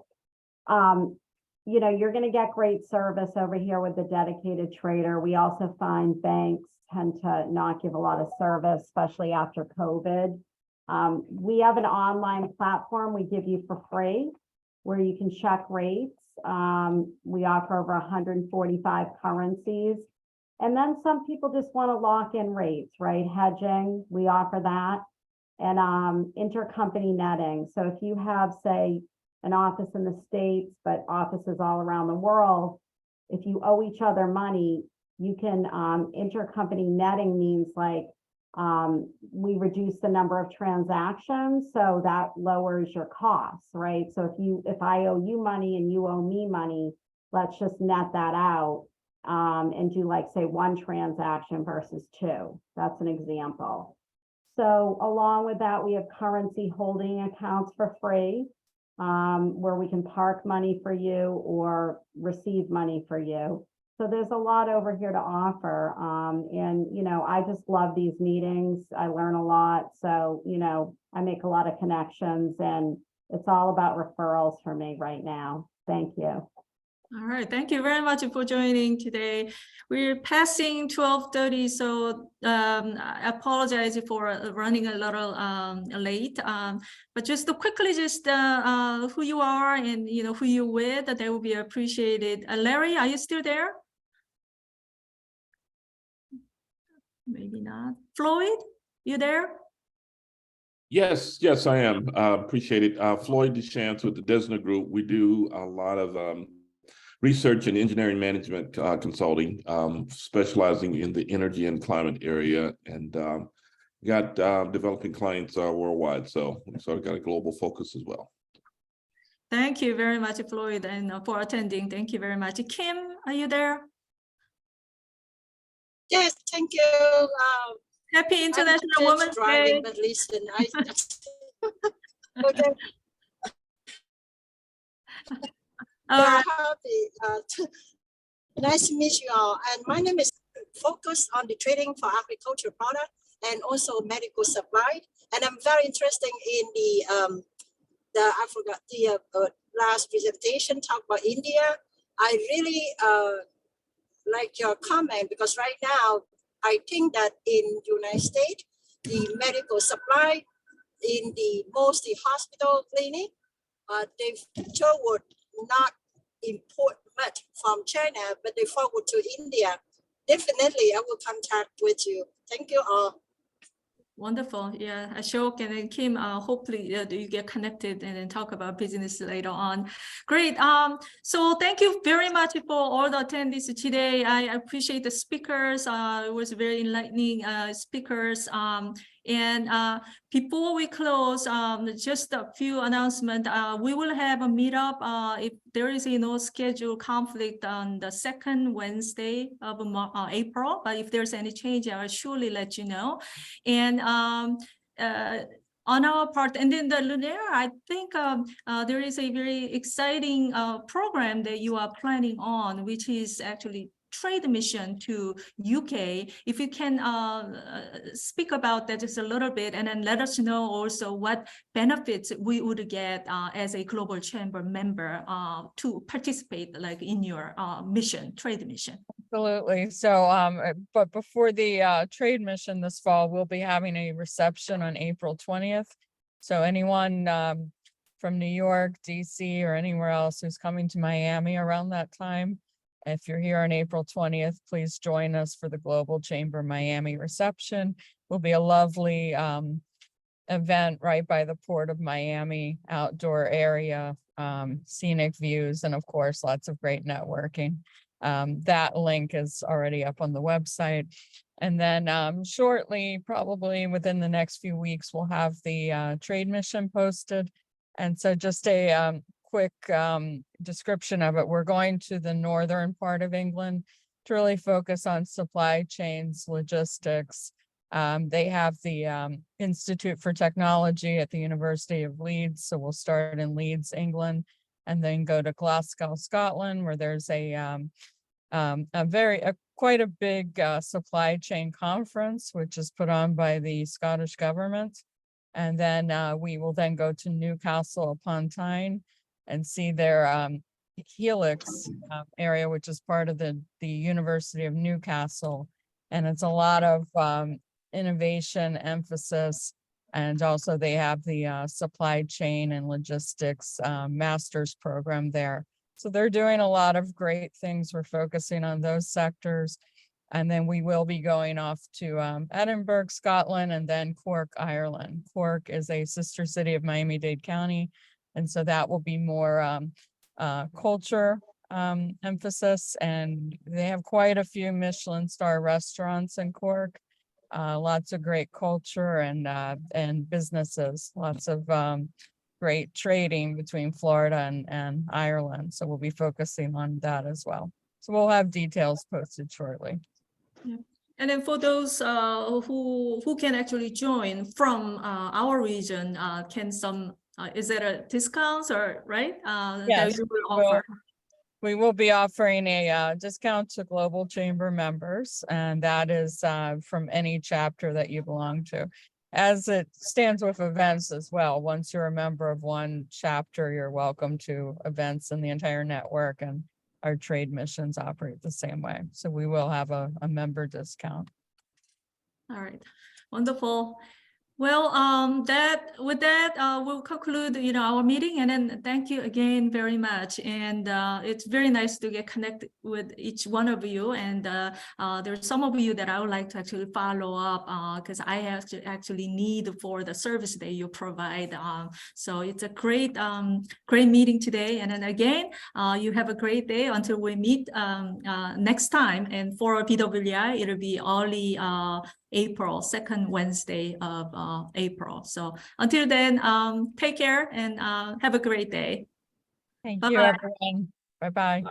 you're going to get great service over here with the dedicated trader. We also find banks tend to not give a lot of service, especially after COVID. We have an online platform we give you for free where you can check rates. We offer over 145 currencies. And then some people just want to lock in rates, right? Hedging, we offer that. And intercompany netting. So if you have, say, an office in the States, but offices all around the world, if you owe each other money, you can, intercompany netting means like, we reduce the number of transactions, so that lowers your costs, right? So if I owe you money and you owe me money, let's just net that out. And do like, say, one transaction versus two. That's an example. So along with that, we have currency holding accounts for free, where we can park money for you or receive money for you. So there's a lot over here to offer. And, I just love these meetings. I learn a lot. So, I make a lot of connections, and it's all about referrals for me right now. Thank you. All right, thank you very much for joining today. We're passing 12:30, so I apologize for running a little late. But just to quickly, who you are and who you're with, that will be appreciated. Larry, are you still there? Maybe not. Floyd, you there? Yes, I am. Appreciate it. Floyd Deschamps with the Desner Group. We do a lot of research and engineering management consulting, specializing in the energy and climate area, and got developing clients worldwide. So I've got a global focus as well. Thank you very much, Floyd, and for attending. Thank you very much. Kim, are you there? Yes, thank you. Happy International I'm just Women's driving, Day. but listen, okay. All Yeah, right. happy. Nice to meet you all. And my name is focused on the trading for agricultural product and also medical supply. And I'm very interested in I forgot the last presentation talk about India. I really like your comment because right now I think that in United States, the medical supply in the mostly hospital clinic, they would not import much from China, but they forward to India. Definitely, I will contact with you. Thank you all. Wonderful. Yeah, Ashok and then Kim, hopefully you get connected and then talk about business later on. Great. So thank you very much for all the attendees today. I appreciate the speakers. It was very enlightening speakers. And before we close, just a few announcements. We will have a meetup if there is no schedule conflict on the second Wednesday of April. But if there's any change, I will surely let you know. And on our part, and then the Lunaire, I think there is a very exciting program that you are planning on, which is actually trade mission to UK. If you can speak about that just a little bit, and then let us know also what benefits we would get as a Global Chamber member to participate like in your mission, trade mission. Absolutely. So, but before the trade mission this fall, we'll be having a reception on April 20th. So anyone from New York, DC, or anywhere else who's coming to Miami around that time, if you're here on April 20th, please join us for the Global Chamber Miami reception. Will be a lovely event right by the Port of Miami, outdoor area, scenic views, and of course, lots of great networking. That link is already up on the website. And then shortly, probably within the next few weeks, we'll have the trade mission posted. And so just a quick description of it. We're going to the northern part of England to really focus on supply chains, logistics. They have the Institute for Technology at the University of Leeds. So we'll start in Leeds, England, and then go to Glasgow, Scotland, where there's quite a big supply chain conference, which is put on by the Scottish government. And then we will then go to Newcastle upon Tyne and see their Helix area, which is part of the University of Newcastle. And it's a lot of innovation emphasis. And also they have the supply chain and logistics master's program there. So they're doing a lot of great things. We're focusing on those sectors. And then we will be going off to Edinburgh, Scotland, and then Cork, Ireland. Cork is a sister city of Miami-Dade County. And so that will be more culture emphasis. And they have quite a few Michelin star restaurants in Cork. Lots of great culture and businesses, lots of great trading between Florida and Ireland. So we'll be focusing on that as well. So we'll have details posted shortly. Yeah. And then for those who can actually join from our region, is there a discounts or right? Yes, that you will offer? We will be offering a discount to Global Chamber members, and that is from any chapter that you belong to. As it stands with events as well, once you're a member of one chapter, you're welcome to events in the entire network, and our trade missions operate the same way. So we will have a member discount. All right, wonderful. Well, with that, we'll conclude, our meeting, and then thank you again very much. And it's very nice to get connected with each one of you. And there's some of you that I would like to actually follow up because I actually need for the service that you provide. So it's a great meeting today. And then again, you have a great day until we meet next time. And for BWI, it'll be early April, second Wednesday of April. So until then, take care and have a great day. Thank you, everyone. Bye-bye.